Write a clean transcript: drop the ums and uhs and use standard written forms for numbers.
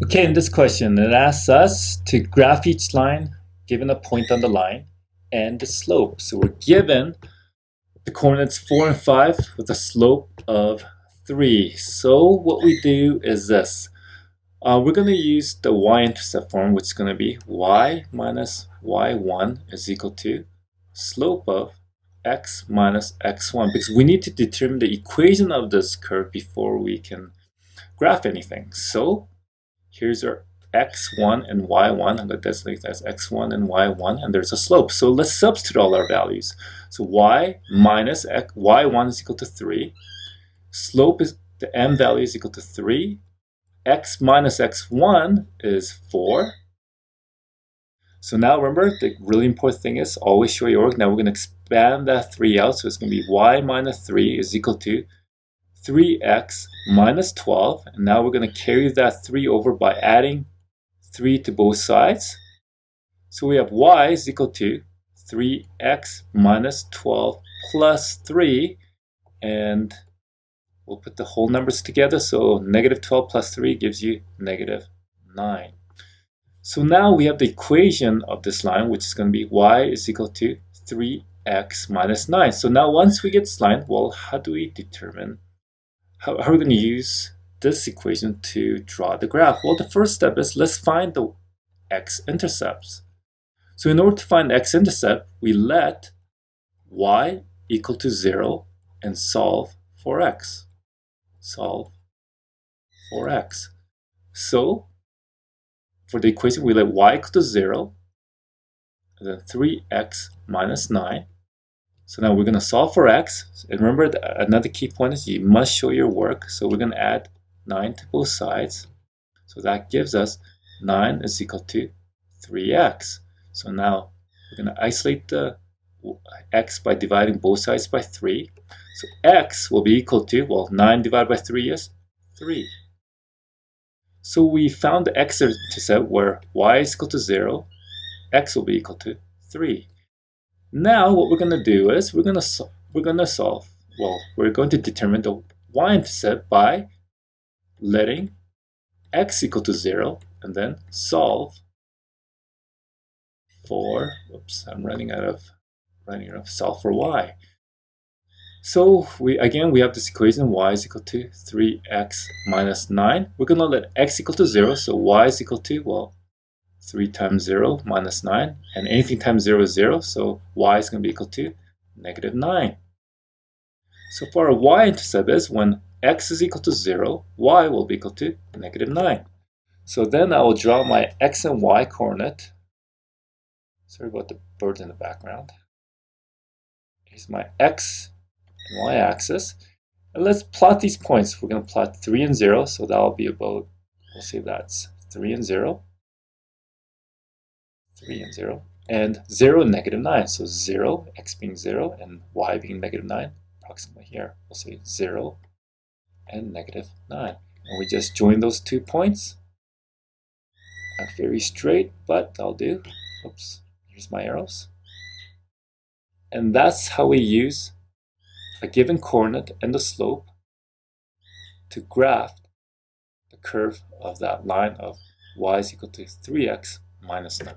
Okay, in this question, it asks us to graph each line given a point on the line and the slope. So we're given the coordinates 4 and 5 with a slope of 3. So what we do is this. We're going to use the y-intercept form, which is going to be y minus y1 is equal to slope of x minus x1, because we need to determine the equation of this curve before we can graph anything. So here's our x1 and y1. I'm going to designate as x1 and y1, and there's a slope. So let's substitute all our values. So y minus y1 is equal to 3. Slope is the m value is equal to 3. X minus x1 is 4. So now remember, the really important thing is always show your work. Now we're going to expand that 3 out. So it's going to be y minus 3 is equal to 3x minus 12. And now we're going to carry that 3 over by adding 3 to both sides. So we have y is equal to 3x minus 12 plus 3. And we'll put the whole numbers together. So negative 12 plus 3 gives you negative 9. So now we have the equation of this line, which is going to be y is equal to 3x minus 9. So now once we get this line, well, how do we determine, how are we going to use this equation to draw the graph? Well, the first step is let's find the x-intercepts. So in order to find x-intercept, we let y equal to 0 and solve for x. Solve for x. So for the equation, we let y equal to 0, and then 3x minus 9. So now we're going to solve for x. And remember, another key point is you must show your work. So we're going to add 9 to both sides. So that gives us 9 is equal to 3x. So now we're going to isolate the x by dividing both sides by 3. So x will be equal to, well, 9 divided by 3 is 3. So we found the x-intercept where y is equal to 0, x will be equal to 3. Now what we're going to do is we're going to determine the y-intercept by letting x equal to 0 and then solve for, solve for y. So we have this equation, y is equal to 3x minus 9. We're going to let x equal to 0, so y is equal to, well, 3 times 0 minus 9. And anything times 0 is 0, so y is going to be equal to negative 9. So for our y-intercept is when x is equal to 0, y will be equal to negative 9. So then I will draw my x and y coordinate. Sorry about the bird in the background. Here's my x and y-axis. And let's plot these points. We're going to plot 3 and 0, so that will be about, we'll say that's 3 and 0. 3 and 0. And 0 and negative 9. So 0, x being 0, and y being negative 9. Approximately here, we'll say 0 and negative 9. And we just join those 2 points. Not very straight, but I'll do. Oops, here's my arrows. And that's how we use a given coordinate and the slope to graph the curve of that line of y is equal to 3x minus 9.